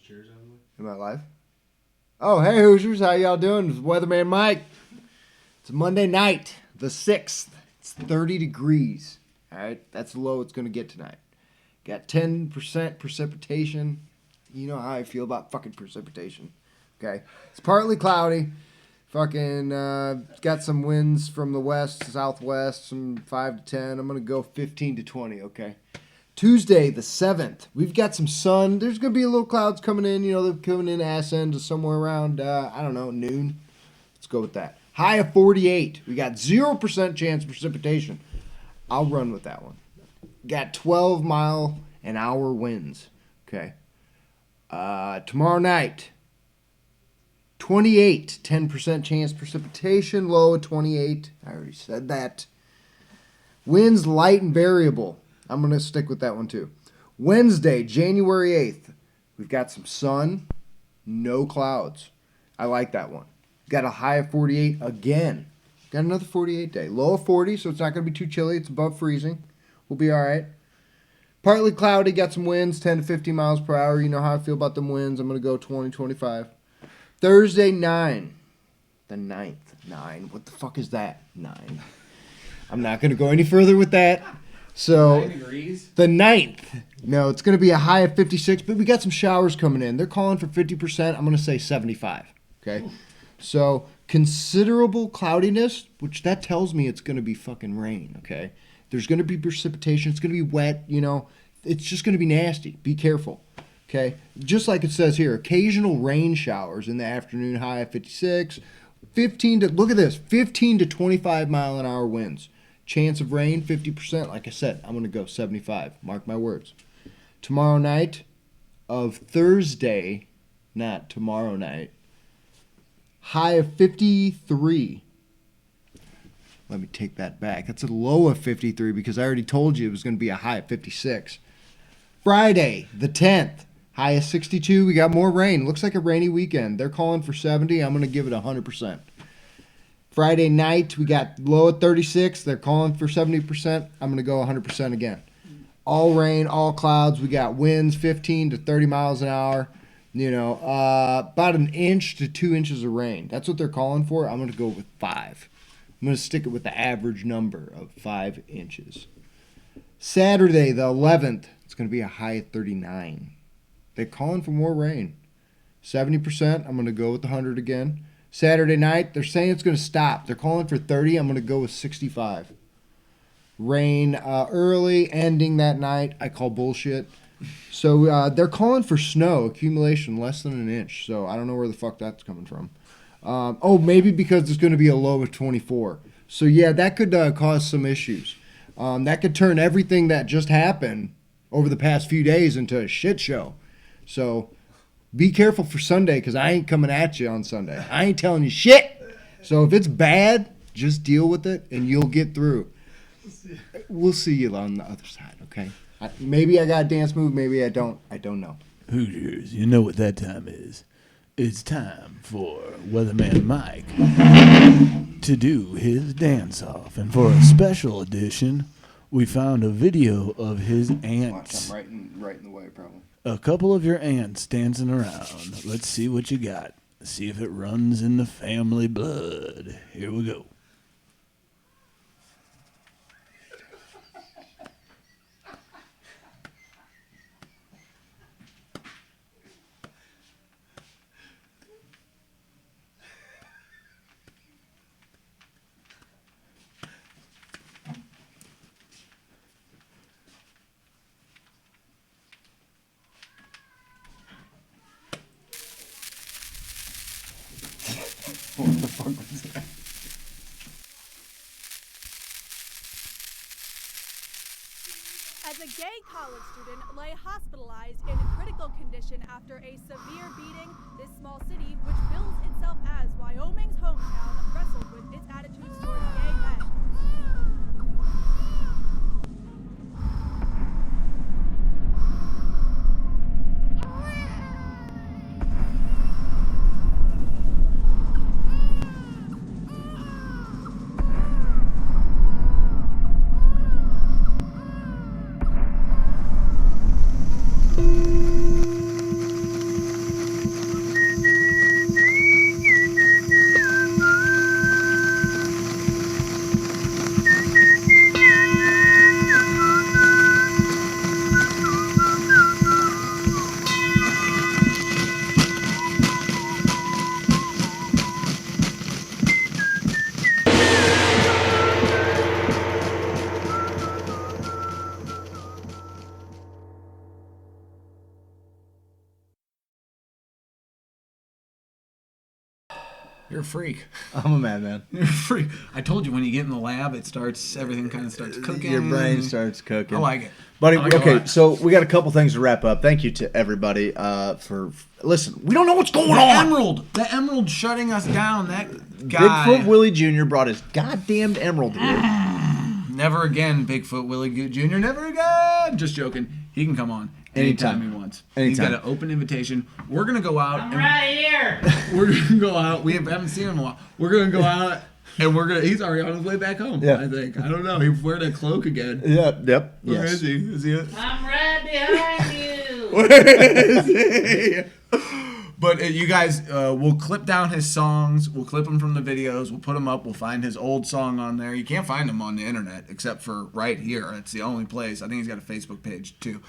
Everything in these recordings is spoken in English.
chairs out of the way. Am I live? Oh, hey Hoosiers, how y'all doing? It's Weatherman Mike. It's Monday night, the 6th. It's 30 degrees. All right, that's the low it's going to get tonight. Got 10% precipitation. You know how I feel about fucking precipitation. Okay, it's partly cloudy. Fucking got some winds from the west, southwest, some 5 to 10. I'm going to go 15 to 20, okay? Tuesday, the 7th, we've got some sun. There's going to be a little clouds coming in. You know, they're coming in ass end to somewhere around, I don't know, noon. Let's go with that. High of 48. We got 0% chance of precipitation. I'll run with that one. Got 12-mile-an-hour winds. Okay. Tomorrow night, 28. 10% chance precipitation. Low of 28. I already said that. Winds light and variable. I'm going to stick with that one too. Wednesday, January 8th. We've got some sun, no clouds. I like that one. Got a high of 48 again. Got another 48 day. Low of 40, so it's not going to be too chilly. It's above freezing. We'll be all right. Partly cloudy. Got some winds, 10 to 15 miles per hour. You know how I feel about them winds. I'm going to go 20, 25. Thursday, 9. The 9th. 9. What the fuck is that? 9. I'm not going to go any further with that. So 9 degrees? The 9th. No, it's going to be a high of 56, but we got some showers coming in. They're calling for 50%. I'm going to say 75. Okay? Ooh. So considerable cloudiness, which that tells me it's going to be fucking rain, okay? There's going to be precipitation. It's going to be wet, you know. It's just going to be nasty. Be careful, okay? Just like it says here, occasional rain showers in the afternoon, high of 56. 15 to, look at this, 15 to 25 mile an hour winds. Chance of rain, 50%. Like I said, I'm going to go 75. Mark my words. Tomorrow night of Thursday, not tomorrow night, high of 53. Let me take that back. That's a low of 53 because I already told you it was going to be a high of 56. Friday, the 10th, high of 62. We got more rain. Looks like a rainy weekend. They're calling for 70. I'm going to give it 100%. Friday night, we got low at 36. They're calling for 70%. I'm going to go 100% again. All rain, all clouds. We got winds 15 to 30 miles an hour. You know, about an inch to 2 inches of rain. That's what they're calling for. I'm going to go with 5. I'm going to stick it with the average number of 5 inches. Saturday, the 11th, it's going to be a high of 39. They're calling for more rain. 70%. I'm going to go with the 100 again. Saturday night, they're saying it's going to stop. They're calling for 30. I'm going to go with 65. Rain early, ending that night. I call bullshit. So they're calling for snow accumulation less than an inch. So I don't know where the fuck that's coming from. Maybe because there's going to be a low of 24. So yeah, that could cause some issues. That could turn everything that just happened over the past few days into a shit show. So be careful for Sunday because I ain't coming at you on Sunday. I ain't telling you shit. So if it's bad, just deal with it and you'll get through. We'll see you on the other side, okay? Maybe I got a dance move, maybe I don't. I don't know. Hoosiers, you know what that time is. It's time for Weatherman Mike to do his dance-off. And for a special edition, we found a video of his ants. Watch, I'm right in the way, probably. A couple of your ants dancing around. Let's see what you got. See if it runs in the family blood. Here we go. What the fuck was that? As a gay college student lay hospitalized in critical condition after a severe beating, this small city, which bills itself as Wyoming's hometown, wrestled with its attitudes towards gay men. You're a freak. I'm a madman. You're a freak. I told you when you get in the lab, everything kind of starts cooking. Your brain starts cooking. I like it. Buddy, I like it a okay, lot. so we got a couple things to wrap up. Thank you to everybody for listen. We don't know what's going The on. emerald shutting us down. That guy. Bigfoot Willie Jr. brought his goddamned emerald here. Never again, Bigfoot Willie Jr. Never again. Just joking. He can come on anytime he wants. He's Anytime. got an open invitation. We're gonna go out. I'm right here. We're gonna go out. We haven't seen him in a while. We're gonna go out. And he's already on his way back home. Yeah. I think. I don't know. He weared a cloak again. Yep. Where Yes. is he? Is he? I'm right behind you. Where is he? But you guys, we'll clip down his songs. We'll clip them from the videos. We'll put them up. We'll find his old song on there. You can't find him on the internet except for right here. It's the only place. I think he's got a Facebook page too,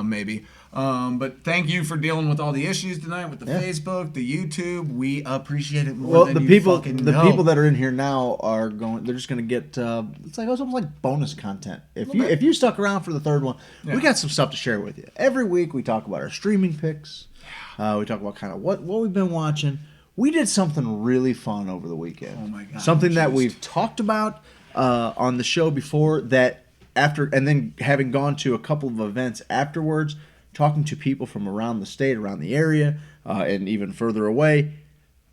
maybe. But thank you for dealing with all the issues tonight with the Facebook, the YouTube. We appreciate it more Well, than the you people fucking know. people that are in here now are going. They're just going to get. It's almost like bonus content. If you stuck around for the third one, we got some stuff to share with you. Every week we talk about our streaming picks. We talk about kind of what we've been watching. We did something really fun over the weekend. Oh my God, Something that just- we've talked about on the show before. That after and then having gone to a couple of events afterwards, talking to people from around the state, around the area, and even further away.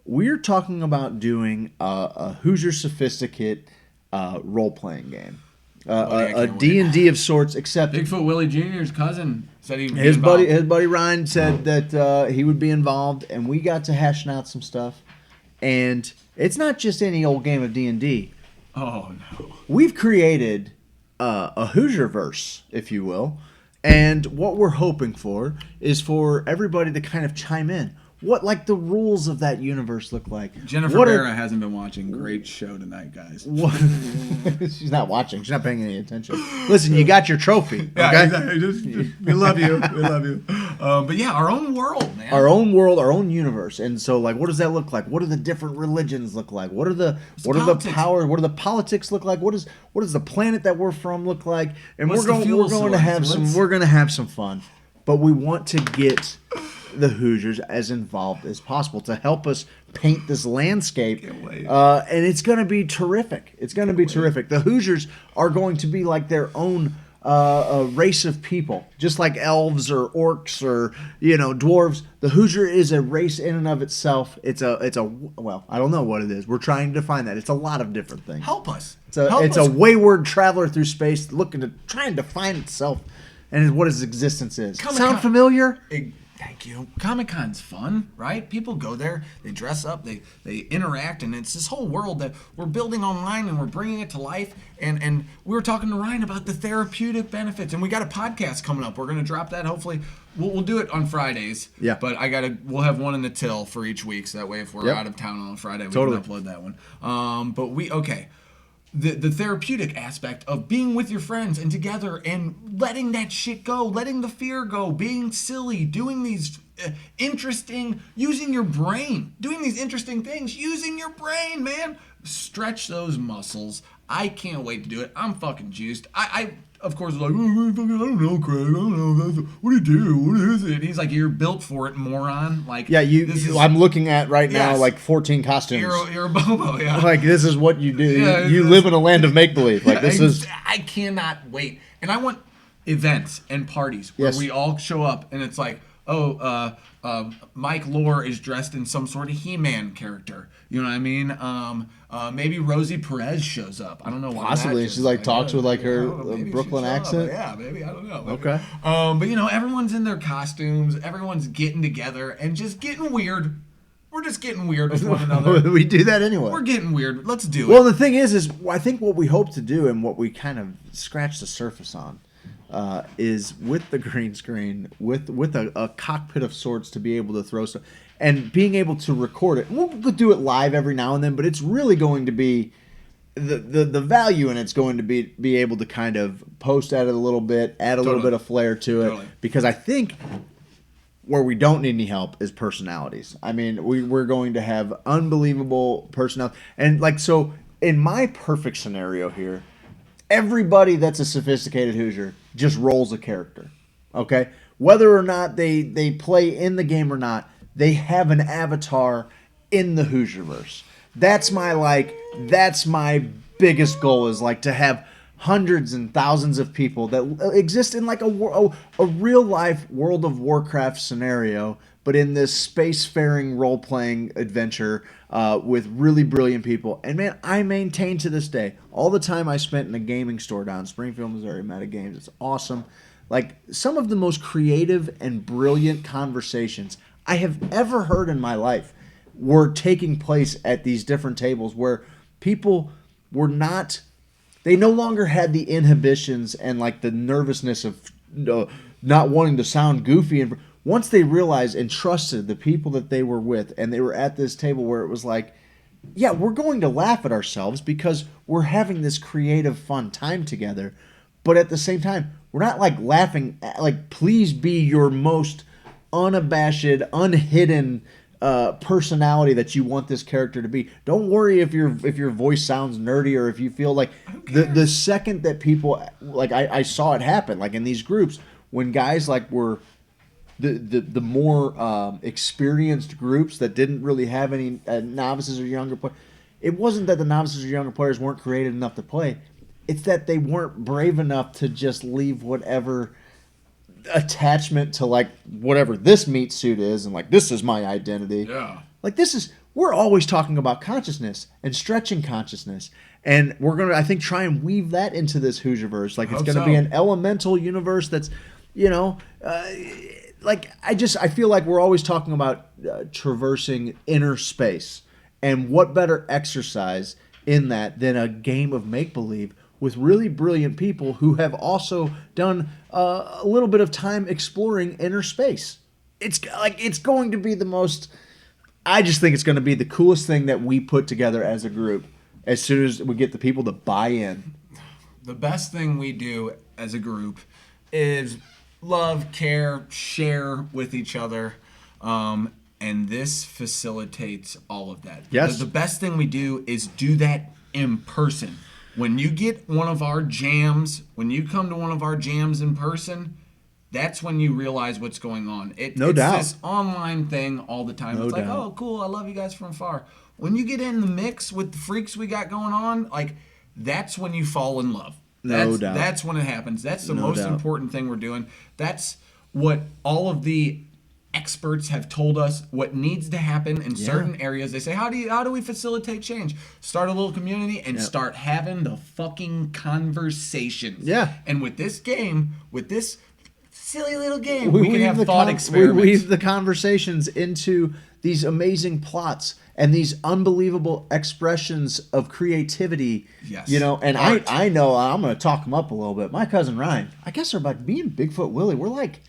We're talking about doing a Hoosier Sophisticate role-playing game. I A can't D&D of sorts, except Bigfoot Willie Jr.'s cousin said he'd be his involved. buddy Ryan said that he would be involved, and we got to hashing out some stuff. And it's not just any old game of D&D. Oh no! We've created a Hoosierverse, if you will, and what we're hoping for is for everybody to kind of chime in. What like the rules of that universe look like? Jennifer What Vera hasn't been watching. Great show tonight, guys. What? She's not watching. She's not paying any attention. Listen, you got your trophy. Yeah, Okay? exactly. Just, we love you. We love you. But yeah, our own world, man. Our own world, our own universe, and so like, what does that look like? What do the different religions look like? What are the politics? power? What do the politics look like? What does the planet that we're from look like? And What's the we're fuel going to source? have we're going to have some fun, but we want to get the Hoosiers as involved as possible to help us paint this landscape. Can't wait. And it's going to be terrific. It's going to be terrific. The Hoosiers are going to be like their own a race of people, just like elves or orcs or dwarves. The Hoosier is a race in and of itself. It's a well, I don't know what it is. We're trying to define that. It's a lot of different things. Help us. It's a wayward traveler through space, trying to find itself and what its existence is. Sound familiar? Thank you. Comic-Con's fun, right? People go there, they dress up, they interact, and it's this whole world that we're building online and we're bringing it to life. And we were talking to Ryan about the therapeutic benefits, and we got a podcast coming up. We're going to drop that. Hopefully, we'll do it on Fridays. Yeah. But we'll have one in the till for each week, so that way if we're Yep. out of town on a Friday, we Totally. can upload that one. Okay. The therapeutic aspect of being with your friends and together and letting that shit go, letting the fear go, being silly, doing these using your brain, doing these interesting things, using your brain, man. Stretch those muscles. I can't wait to do it. I'm fucking juiced. I of course, was like, oh, I don't know, Craig. I don't know. What do you do? What is it? And he's like, you're built for it, moron. Like, Yeah, I'm looking at right now Yes. like 14 costumes. You're a Bobo, yeah. Like this is what you do. Yeah, you live in a land of make believe. Like this is. I cannot wait, and I want events and parties where Yes. we all show up, and it's like, Mike Lore is dressed in some sort of He-Man character. You know what I mean? Maybe Rosie Perez shows up. I don't know why. Possibly. that She just- like talks with like I her don't know, maybe she Brooklyn showed up. accent. Yeah, maybe. I don't know. Okay. But everyone's in their costumes. Everyone's getting together and just getting weird. We're just getting weird with one another. We do that anyway. We're getting weird. Let's do Well, it. the thing is I think what we hope to do and what we kind of scratch the surface on is with the green screen, with a cockpit of sorts to be able to throw stuff and being able to record it. We'll do it live every now and then, but it's really going to be the value in it's going to be able to kind of post at it a little bit, add a little Totally. bit of flair to it, Totally. because I think where we don't need any help is personalities. I mean, we're going to have unbelievable personality. And like, so in my perfect scenario here, everybody that's a sophisticated Hoosier just rolls a character. Okay? Whether or not they play in the game or not, they have an avatar in the Hoosierverse. That's my biggest goal is like to have hundreds and thousands of people that exist in like a real life World of Warcraft scenario, but in this spacefaring role playing adventure with really brilliant people. And man, I maintain to this day all the time I spent in a gaming store down in Springfield, Missouri, Meta Games. It's awesome. Like some of the most creative and brilliant conversations I have ever heard in my life were taking place at these different tables where people were not, they no longer had the inhibitions and like the nervousness of not wanting to sound goofy. And once they realized and trusted the people that they were with, and they were at this table where it was like, yeah, we're going to laugh at ourselves because we're having this creative, fun time together. But at the same time, we're not like laughing, like, please be your most unabashed, unhidden personality that you want this character to be. Don't worry if your voice sounds nerdy or if you feel like the second that people like I saw it happen like in these groups when guys like were the more experienced groups that didn't really have any novices or younger players. It wasn't that the novices or younger players weren't creative enough to play. It's that they weren't brave enough to just leave whatever attachment to like whatever this meat suit is and like this is my identity. Yeah. Like we're always talking about consciousness and stretching consciousness. And we're going to, I think, try and weave that into this Hoosierverse. Like it's going to be an elemental universe that's, like I feel like we're always talking about traversing inner space. And what better exercise in that than a game of make-believe with really brilliant people who have also done a little bit of time exploring inner space. It's going to be the most. I just think it's going to be the coolest thing that we put together as a group. As soon as we get the people to buy in, the best thing we do as a group is love, care, share with each other, and this facilitates all of that. Yes, the best thing we do is do that in person. When you get one of our jams, when you come to one of our jams in person, that's when you realize what's going on. It's this online thing all the time. It's like, oh, cool, I love you guys from afar. When you get in the mix with the freaks we got going on, like, that's when you fall in love. That's when it happens. That's the most important thing we're doing. That's what all of the experts have told us what needs to happen in certain areas. They say, how do we facilitate change? Start a little community and start having the fucking conversations. Yeah. And with this game, with this silly little game, we can have thought experiments. We weave the conversations into these amazing plots and these unbelievable expressions of creativity. Yes. And I know I'm going to talk him up a little bit. My cousin Ryan, I guess they're about me and Bigfoot Willie. We're like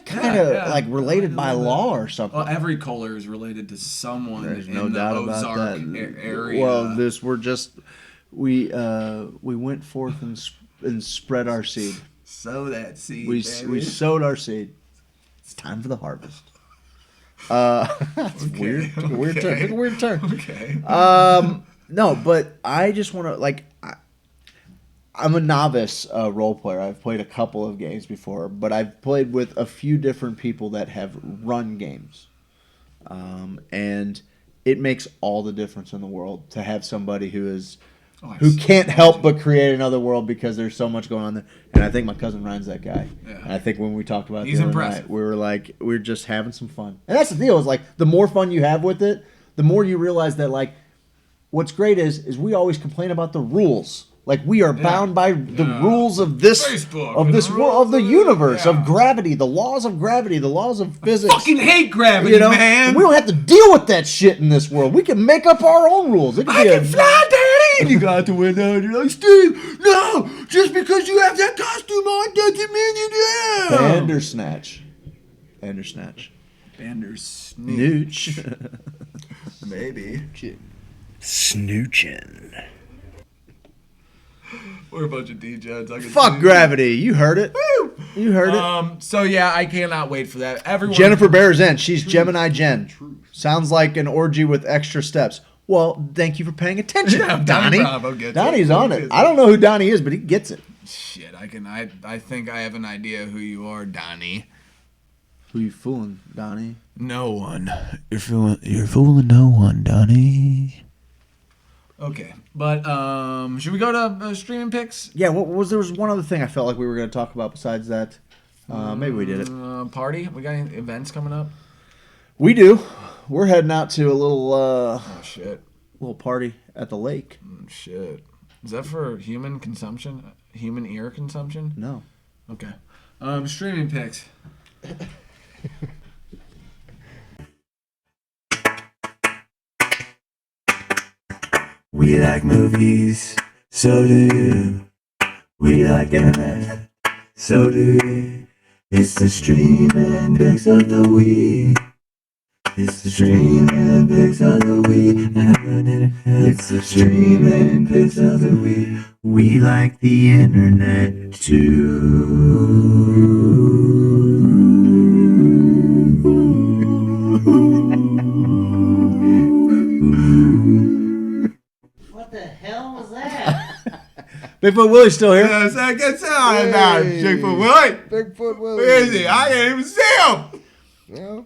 kind of like related by law or something. Well, every Kohler is related to someone There's in no doubt the about Ozark that. area. Well, we went forth and spread our seed. Sow that seed, We sowed our seed. It's time for the harvest. That's weird. Took a weird turn. Okay. No, but I just want to I'm a novice role player. I've played a couple of games before, but I've played with a few different people that have run games. And it makes all the difference in the world to have somebody who can't help but create another world because there's so much going on there. And I think my cousin Ryan's that guy. Yeah. And I think when we talked about it the other night, we were like, we're just having some fun. And that's the deal, is like the more fun you have with it, the more you realize that like what's great is we always complain about the rules. Like we are bound by the rules of this Facebook, of this world, of the universe, of gravity, the laws of gravity, the laws of physics. I fucking hate gravity, man. And we don't have to deal with that shit in this world. We can make up our own rules. I can fly, Daddy! And you got to win out. You're like, Steve, no! Just because you have that costume on doesn't mean you do. Bandersnatch. Bandersnooch. Maybe. Snoochin'. We're a bunch of DJs. Fuck gravity. You heard it. Woo! You heard it. So yeah, I cannot wait for that. Everyone. Jennifer Bears in. She's Gemini Jen. Sounds like an orgy with extra steps. Well, thank you for paying attention, Donnie. Donnie's on it. I don't know who Donnie is, but he gets it. Shit, I think I have an idea who you are, Donnie. Who you fooling, Donnie? No one. You're fooling no one, Donnie. Okay, but should we go to streaming picks? Yeah, there was one other thing I felt like we were going to talk about besides that. Maybe we did it. Party? We got any events coming up? We do. We're heading out to a little Oh shit! little party at the lake. Shit. Is that for human consumption? Human ear consumption? No. Okay. Streaming picks. We like movies, so do you. We like internet, so do we. It's the streaming picks of the week. It's the streaming picks of the week. It's the streaming picks of the week. We like the internet too. What the hell was that? Bigfoot Willie's still here. Yes, I guess about Bigfoot Willie. Bigfoot Willie. Where is he? I can't even see him.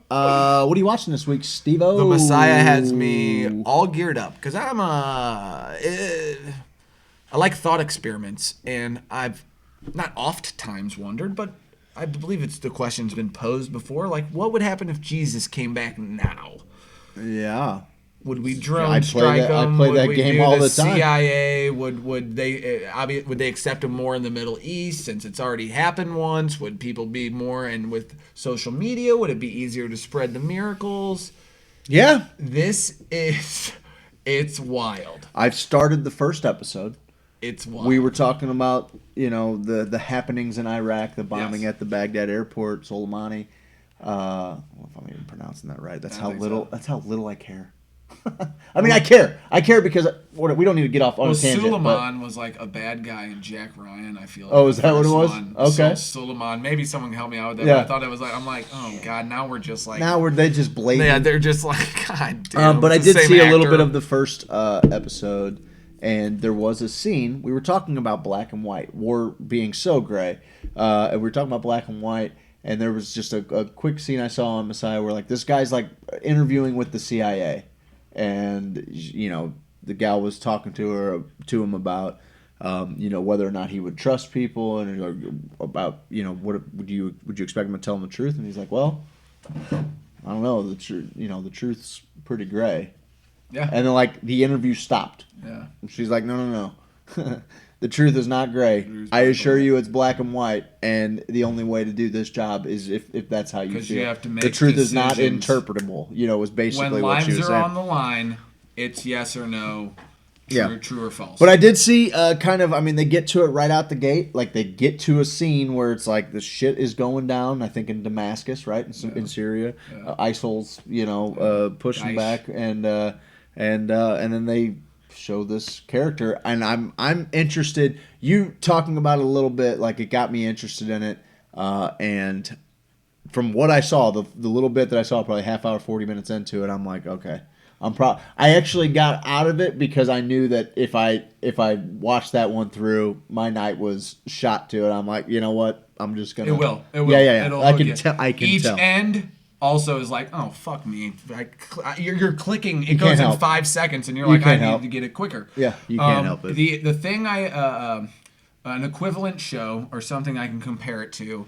What are you watching this week, Steve-O? The Messiah has me all geared up because I'm I like thought experiments, and I've not oft times wondered, but I believe it's the question's been posed before. Like, what would happen if Jesus came back now? Yeah. Would we drone I'd play strike that- I'd him? play Would that we game do all the the time. CIA? Would they accept him more in the Middle East since it's already happened once? Would people be more, and with social media, would it be easier to spread the miracles? Yeah. It's wild. I've started the first episode. It's wild. We were talking about, the happenings in Iraq, the bombing Yes. at the Baghdad airport, Soleimani. I don't know if I'm even pronouncing that right. That's I how think little. so. That's how little I care. I mean, I care. I care because we don't need to get off on a tangent. Suleiman was like a bad guy in Jack Ryan, I feel like. Oh, is the that what it first was? one. Okay. Suleiman. Maybe someone can help me out with that. Yeah. But I thought it was like, I'm like, oh, God, now we're just like. Now they just blatant. Yeah, they're just like, God damn. But I it's the did same see a little actor. bit of the first episode, and there was a scene. We were talking about black and white, war being so gray, and we were talking about black and white, and there was just a quick scene I saw on Messiah where like this guy's like interviewing with the CIA, and the gal was talking to him about whether or not he would trust people, and about what would you expect him to tell him the truth, and he's like, well, I don't know, the truth's pretty gray. Yeah. And then, like, the interview stopped. Yeah. And she's like, no. The truth is not gray. I assure you it's black and white, and the only way to do this job is if that's how you 'Cause feel. you have to make the truth is not decisions. interpretable, was basically When what she lives was are saying. on the line, it's yes or no, true or false. But I did see they get to it right out the gate. Like, they get to a scene where it's like the shit is going down, I think in Damascus, right? In Syria. Yeah. ISIL's, pushing Daesh. back, and then they show this character, and I'm interested. You talking about it a little bit, like, it got me interested in it, and from what I saw, the little bit that I saw, probably half hour, 40 minutes into it, I'm like, okay. I actually got out of it because I knew that if I watched that one through, my night was shot to it. I'm like, you know what? I'm just gonna. It will. Yeah. It'll I hook can you. tell. I can Each tell. end also is like, oh, fuck me. You're clicking. It You goes can't in help. 5 seconds, and you're You like, I can't need help. to get it quicker. Yeah, you can't help it. The thing an equivalent show or something I can compare it to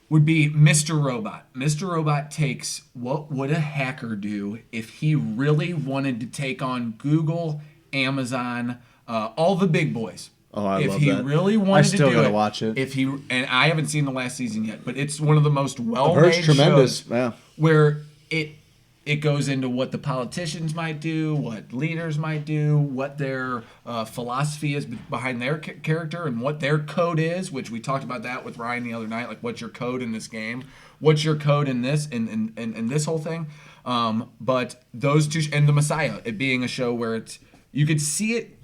would be Mr. Robot. Mr. Robot takes what would a hacker do if he really wanted to take on Google, Amazon, all the big boys. Oh, I if love he that. really I wanted still to do gotta it, watch it. And I haven't seen the last season yet, but it's one of the most I've heard well-made it's tremendous. shows Yeah. where it goes into what the politicians might do, what leaders might do, what their philosophy is behind their character, and what their code is. Which we talked about that with Ryan the other night. Like, what's your code in this game? What's your code in this in this whole thing? But those two, and the Messiah, it being a show where you could see it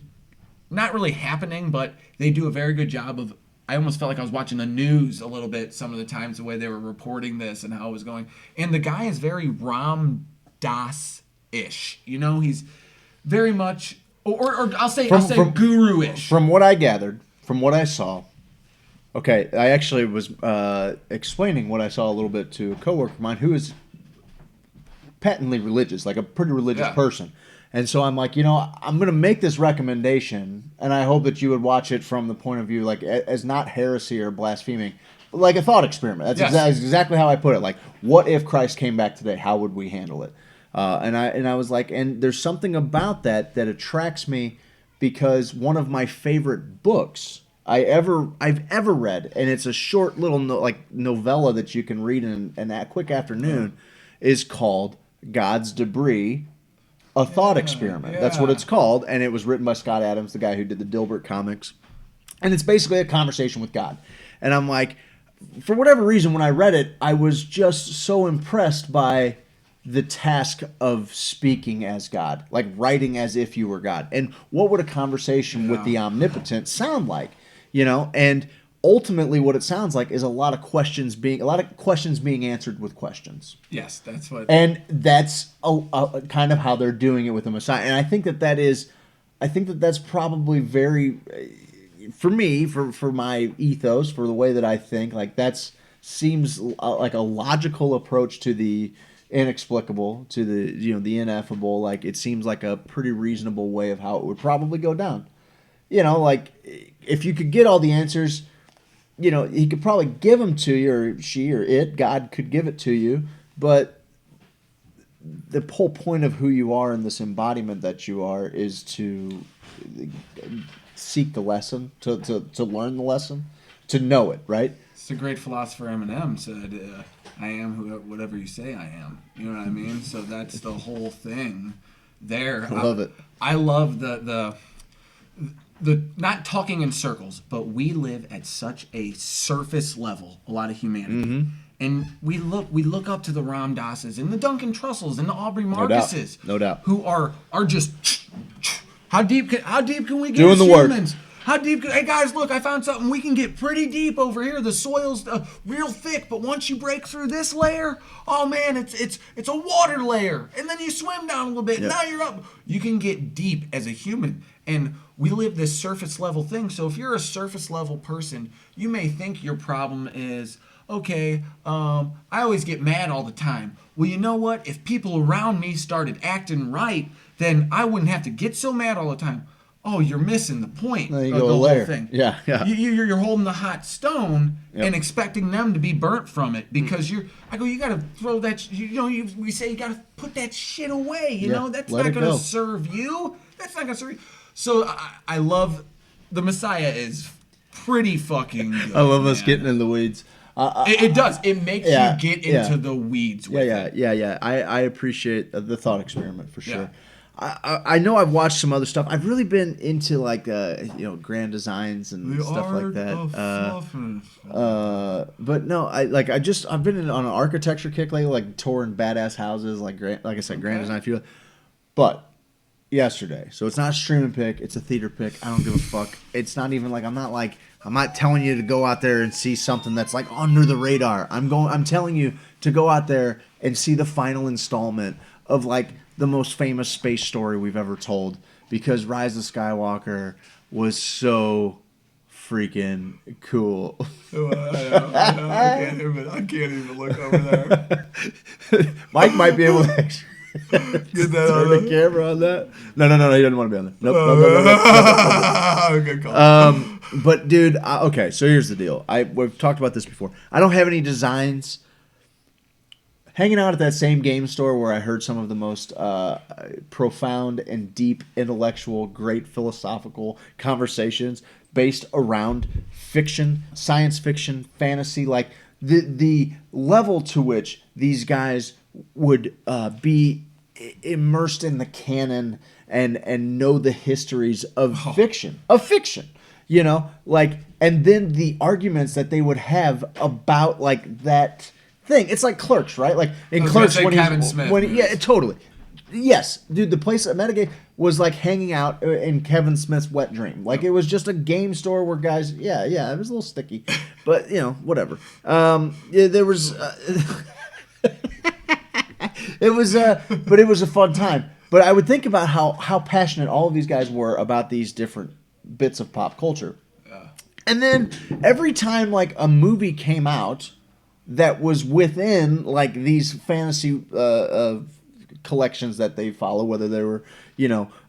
not really happening, but they do a very good job of. I almost felt like I was watching the news a little bit some of the times, the way they were reporting this and how it was going. And the guy is very Ram Dass-ish. He's very much, or I'll say guru-ish. From what I gathered, from what I saw, Okay, I actually was explaining what I saw a little bit to a coworker of mine who is patently religious, like a pretty religious person. And so I'm like, I'm going to make this recommendation, and I hope that you would watch it from the point of view, like, as not heresy or blaspheming, but like a thought experiment. That's exactly how I put it. Like, what if Christ came back today? How would we handle it? And I was like, and there's something about that attracts me, because one of my favorite books I've ever read, and it's a short little novella that you can read in that quick afternoon, is called God's Debris, a thought experiment. That's what it's called, and it was written by Scott Adams, the guy who did the Dilbert comics, and it's basically a conversation with God. And I'm like, for whatever reason, when I read it, I was just so impressed by the task of speaking as God, like writing as if you were God. And what would a conversation with the omnipotent sound like? And ultimately what it sounds like is a lot of questions being answered with questions. Yes, that's what. And that's a kind of how they're doing it with the Messiah. And I think that's probably very, for me, for my ethos, for the way that I think, like that's seems like a logical approach to the inexplicable, to the ineffable. Like it seems like a pretty reasonable way of how it would probably go down. Like if you could get all the answers, he could probably give them to you, or she or it, God could give it to you. But the whole point of who you are and this embodiment that you are is to seek the lesson, to learn the lesson, to know it, right? It's a great philosopher Eminem said, I am whatever you say I am. You know what I mean? So that's the whole thing there. I love it. I love the not talking in circles, but we live at such a surface level, a lot of humanity. Mm-hmm. And we look up to the Ram Dasses and the Duncan Trussells and the Aubrey Marcuses. No doubt. Who are just how deep can we get doing as the humans? work. How deep? Hey guys, look! I found something. We can get pretty deep over here. The soil's real thick, but once you break through this layer, oh man, it's a water layer, and then you swim down a little bit. Yep. Now you're up. You can get deep as a human, and we live this surface level thing. So if you're a surface level person, you may think your problem is okay. I always get mad all the time. Well, you know what? If people around me started acting right, then I wouldn't have to get so mad all the time. Oh, you're missing the point of the whole thing. Yeah. You're holding the hot stone and expecting them to be burnt from it because you got to throw that. We say you got to put that shit away. You know that's not going to serve you. That's not going to serve you. So I love the Messiah is pretty fucking good. I love us getting in the weeds. It does. It makes you get into the weeds. With it. Yeah. I appreciate the thought experiment for sure. Yeah. I know I've watched some other stuff. I've really been into like grand designs and the stuff art like that. Of but no, I've been on an architecture kick lately, like touring badass houses, like I said, grand design. But yesterday, so it's not a streaming pick, it's a theater pick. I don't give a fuck. It's not even like I'm not telling you to go out there and see something that's like under the radar. I'm telling you to go out there and see the final installment of like the most famous space story we've ever told, because Rise of Skywalker was so freaking cool. I can't even look over there. Mike might be able to get that turn the camera on that. No, he doesn't want to be on there. Nope. Good call. But dude, okay, so here's the deal. We've talked about this before. I don't have any designs. Hanging out at that same game store where I heard some of the most profound and deep intellectual, great philosophical conversations based around fiction, science fiction, fantasy, like the level to which these guys would be immersed in the canon and know the histories of fiction. And then the arguments that they would have about like that thing. It's like Clerks, right? Like in Clerks Kevin Smith. Totally. Yes, dude, the place at Metagame was like hanging out in Kevin Smith's wet dream. Like it was just a game store where guys, it was a little sticky, but whatever. There was it was a fun time. But I would think about how passionate all of these guys were about these different bits of pop culture. And then every time like a movie came out that was within like these fantasy collections that they follow, whether they were,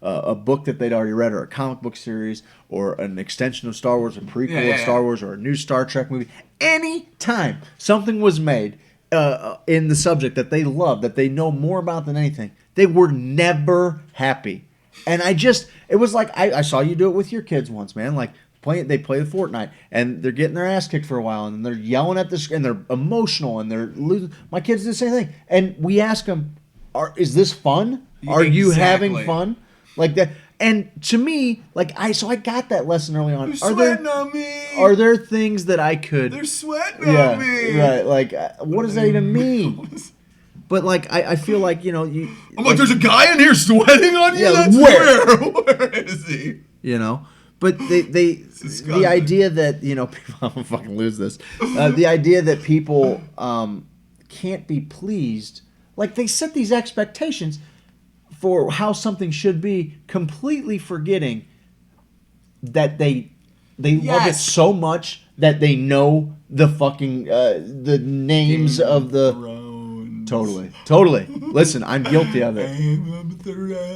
a book that they'd already read or a comic book series or an extension of Star Wars, a prequel of Star Wars or a new Star Trek movie, any time something was made in the subject that they love, that they know more about than anything, they were never happy. And it was like, I saw you do it with your kids once, man. Like, they play the Fortnite, and they're getting their ass kicked for a while, and they're yelling at this, and they're emotional, and they're losing. My kids do the same thing. And we ask them, is this fun? Are you having fun? Like that. And to me, like, I got that lesson early on. You're sweating on me. Are there things that I could... They're sweating on me. Right. Like, what does that even mean? But, like, I feel like, I'm like, there's a guy in here sweating on you? Yeah, That's where is he? But the idea that, people, I'm going to fucking lose this. The idea that people can't be pleased, like, they set these expectations for how something should be, completely forgetting that they love it so much that they know the fucking the names of the Thrones. Totally. Listen, I'm guilty of it.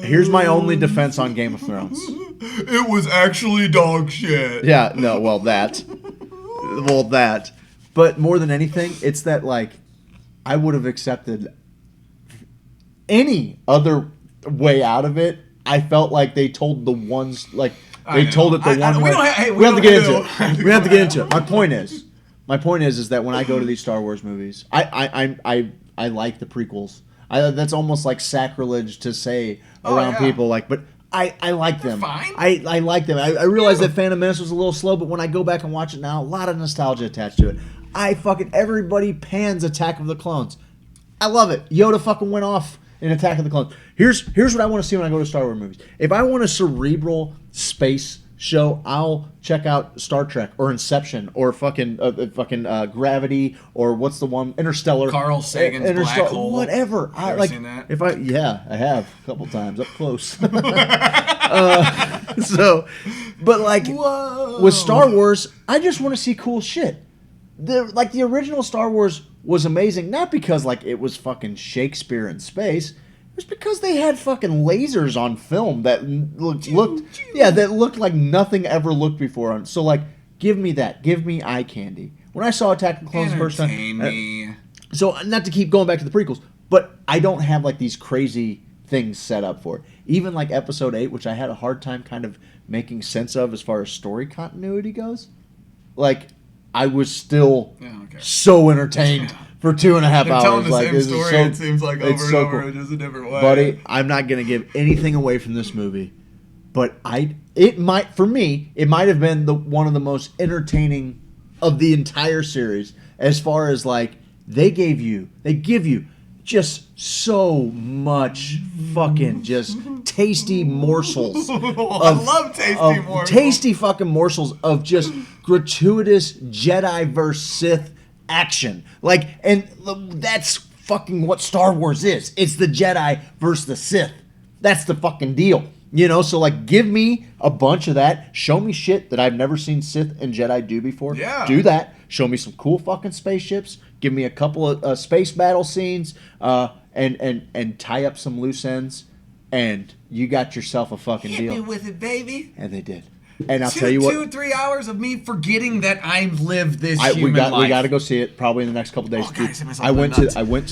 Here's my only defense on Game of Thrones. It was actually dog shit. Yeah, no, that. But more than anything, it's that, like, I would have accepted any other way out of it. I felt like they told the ones, like, they told it the one way. We have to get into it. My point is that when I go to these Star Wars movies, I like the prequels. That's almost like sacrilege to say around people, like, but I like them. Fine. I like them. I realize that Phantom Menace was a little slow, but when I go back and watch it now, a lot of nostalgia attached to it. Everybody pans Attack of the Clones. I love it. Yoda fucking went off in Attack of the Clones. Here's what I want to see when I go to Star Wars movies. If I want a cerebral space show, I'll check out Star Trek or Inception or fucking Gravity or what's the one, Interstellar. Carl Sagan's Black Hole. Whatever. You ever seen that? I have a couple times up close. But like, whoa. With Star Wars, I just want to see cool shit. The original Star Wars was amazing, not because like it was fucking Shakespeare in space. It was because they had fucking lasers on film that looked like nothing ever looked before. So like, give me that. Give me eye candy. When I saw Attack of the Clones the first time, so not to keep going back to the prequels, but I don't have like these crazy things set up for it. Even like Episode 8, which I had a hard time kind of making sense of as far as story continuity goes. Like, I was still so entertained for 2.5 hours. They're telling the like, same story, it seems like, over and over, cool. Just a different way. Buddy, I'm not going to give anything away from this movie, but it might have been one of the most entertaining of the entire series, as far as like, they give you just so much fucking just tasty morsels. I love tasty morsels. Tasty fucking morsels of just gratuitous Jedi versus Sith action. Like, and that's fucking what Star Wars is. It's the Jedi versus the Sith. That's the fucking deal. So like, give me a bunch of that. Show me shit that I've never seen Sith and Jedi do before. Yeah. Do that. Show me some cool fucking spaceships. Give me a couple of space battle scenes, and tie up some loose ends, and you got yourself a fucking deal. Hit me with it, baby. And they did. And I'll tell you what. 2-3 hours of me forgetting that I've lived this human life. We got to go see it probably in the next couple days. Oh, guys, I went to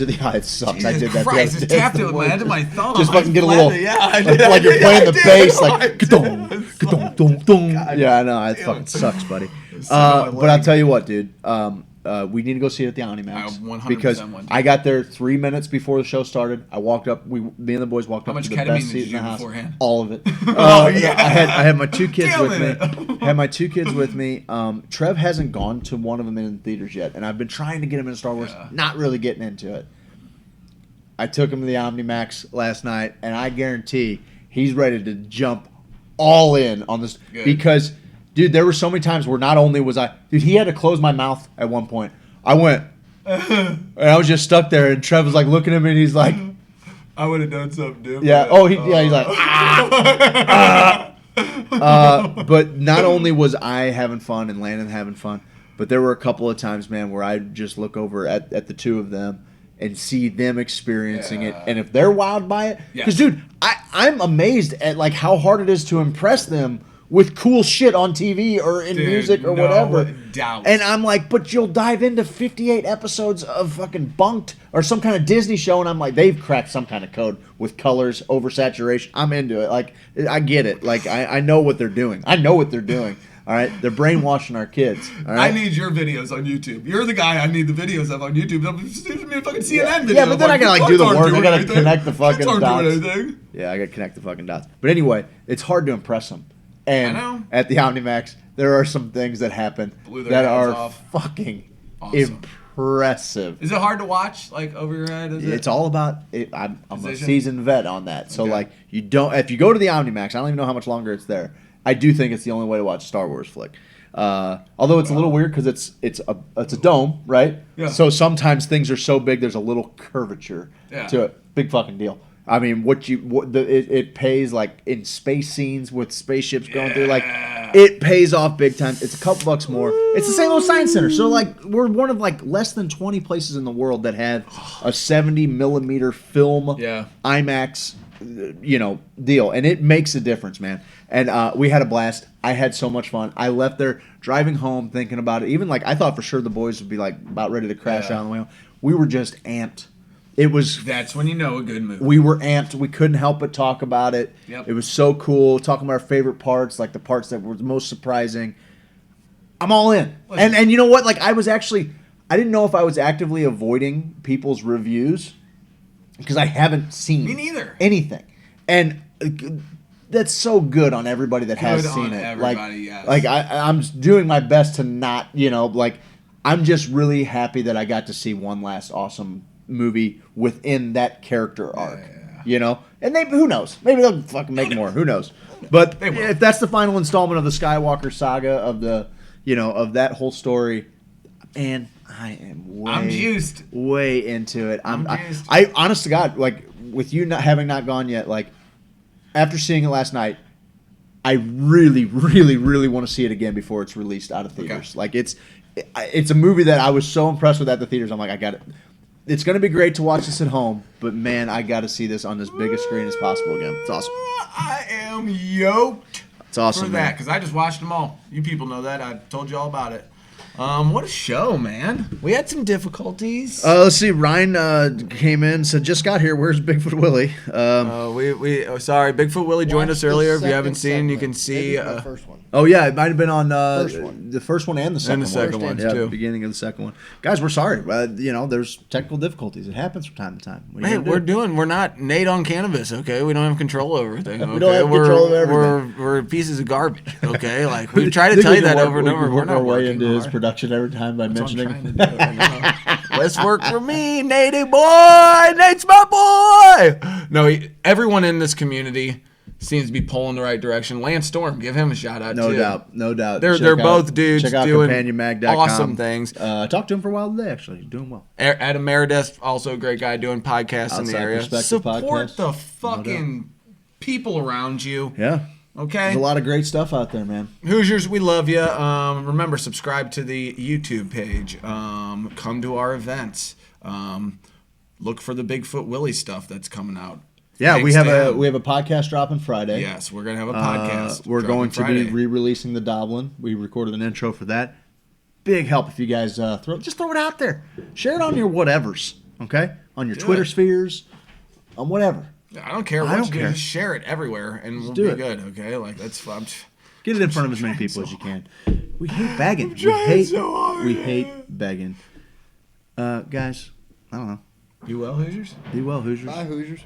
the. It sucks. Jesus I did that. Christ, just tapped it with my end of my thumb. Just fucking get a little. Like you're playing the bass, like ka-dong. Yeah, I know. It fucking sucks, buddy. But I'll tell you what, dude. We need to go see it at the Omnimax. 100% because I got there 3 minutes before the show started. I walked up. Me and the boys walked up to the best seat in the house. Beforehand? All of it. Oh yeah. I had my two kids with me. Trev hasn't gone to one of them in theaters yet, and I've been trying to get him into Star Wars. Yeah. Not really getting into it. I took him to the Omnimax last night, and I guarantee he's ready to jump all in on this. Good. Because, dude, there were so many times where not only was he had to close my mouth at one point. I went, and I was just stuck there, and Trev was like looking at me, and he's like, I would have done something different. yeah, he's like, But not only was I having fun and Landon having fun, but there were a couple of times, man, where I'd just look over at the two of them and see them experiencing it. And if they're wowed by it, because, dude, I'm amazed at, like, how hard it is to impress them with cool shit on TV or in music or whatever. Doubt. And I'm like, but you'll dive into 58 episodes of fucking Bunked or some kind of Disney show, and I'm like, they've cracked some kind of code with colors, oversaturation. I'm into it. Like, I get it. Like, I know what they're doing. I know what they're doing. All right, they're brainwashing our kids. All right? I need your videos on YouTube. You're the guy I need the videos of on YouTube. Just give me a fucking CNN video. Yeah, but then I gotta like do the work. I gotta anything. connect the fucking Kids aren't dots. doing anything. Yeah, I gotta connect the fucking dots. But anyway, it's hard to impress them. And I know. at the OmniMax, there are some things that happen Blew their that heads are off. fucking Awesome. impressive. Is it hard to watch, like, over your head? Is It's it? all about it. I'm a Position? seasoned vet on that. So Okay. like you don't if you go to the OmniMax, I don't even know how much longer it's there. I do think it's the only way to watch a Star Wars flick. Although it's a little weird because it's a dome, right? Yeah. So sometimes things are so big there's a little curvature to it. Big fucking deal. I mean, it pays like in space scenes with spaceships going through, like it pays off big time. It's a couple bucks more. It's the St. Louis Science Center, so like we're one of like less than 20 places in the world that have a 70 millimeter film IMAX, deal, and it makes a difference, man. And we had a blast. I had so much fun. I left there driving home thinking about it. Even like I thought for sure the boys would be like about ready to crash out on the way home. We were just amped. It was. That's when you know a good movie. We were amped. We couldn't help but talk about it. Yep. It was so cool. Talking about our favorite parts, like the parts that were the most surprising. I'm all in. And you know what? Like I didn't know if I was actively avoiding people's reviews because I haven't seen Me neither. anything. And that's so good on everybody that has seen it. Everybody, yes. Like I'm doing my best to not, like I'm just really happy that I got to see one last awesome movie within that character arc. And who knows? Maybe they'll fucking make more. Who knows? But if that's the final installment of the Skywalker saga of the, of that whole story, man, I am I'm juiced. way into it. I'm juiced. I honest to God, like with you having not gone yet, like after seeing it last night, I really, really, really want to see it again before it's released out of theaters. Okay. Like it's a movie that I was so impressed with at the theaters. I'm like, I got it. It's going to be great to watch this at home, but man, I got to see this on as big a screen as possible again. It's awesome. I am yoked. It's awesome, for man. that, because I just watched them all. You people know that. I told you all about it. What a show, man. We had some difficulties. Let's see. Ryan came in and said, just got here. Where's Bigfoot Willie? Sorry, Bigfoot Willie joined us Watch the earlier. If you second haven't seen, you can segment. see. Maybe the first one. Oh, yeah. It might have been on the first one and the second one. And the second one, Yeah, too. the beginning of the second one. Guys, we're sorry. There's technical difficulties. It happens from time to time. What are you Man, gonna do? we're not Nate on cannabis, okay? We don't have control over everything. Okay? We don't have control over everything. We're pieces of garbage, okay? Like, we try to tell you that over and over. We're We're not our way working into his hard. production every time by That's what I'm mentioning. trying to do right now. Let's work for me, Nate boy! Nate's my boy! No, everyone in this community seems to be pulling the right direction. Lance Storm, give him a shout out, No too. doubt, no doubt. They're both dudes check out doing CompanionMag.com. awesome things. I talked to him for a while today, actually. He's doing well. Adam Meredith, also a great guy doing podcasts in the Outside area. Perspective Support podcast. the fucking people around you. Yeah. Okay. There's a lot of great stuff out there, man. Hoosiers, we love you. Remember, subscribe to the YouTube page. Come to our events. Look for the Bigfoot Willie stuff that's coming out. Yeah, Thanks we to have him. a podcast dropping Friday. Yes, we're gonna have a podcast. We're dropping going to Friday. be re-releasing the Doblin. We recorded an intro for that. Big help if you guys throw it out there. Share it on your whatevers, okay? On your Twitter it. spheres, on whatever. I don't care what I don't you do. care. Just share it everywhere, and we'll do be it. good. Okay, like that's fun. Get it in front of as many people as you can. We hate begging. We trying hate so hard. we hate begging. Guys, I don't know. You well, Hoosiers? Be well, Hoosiers. Bye, Hoosiers.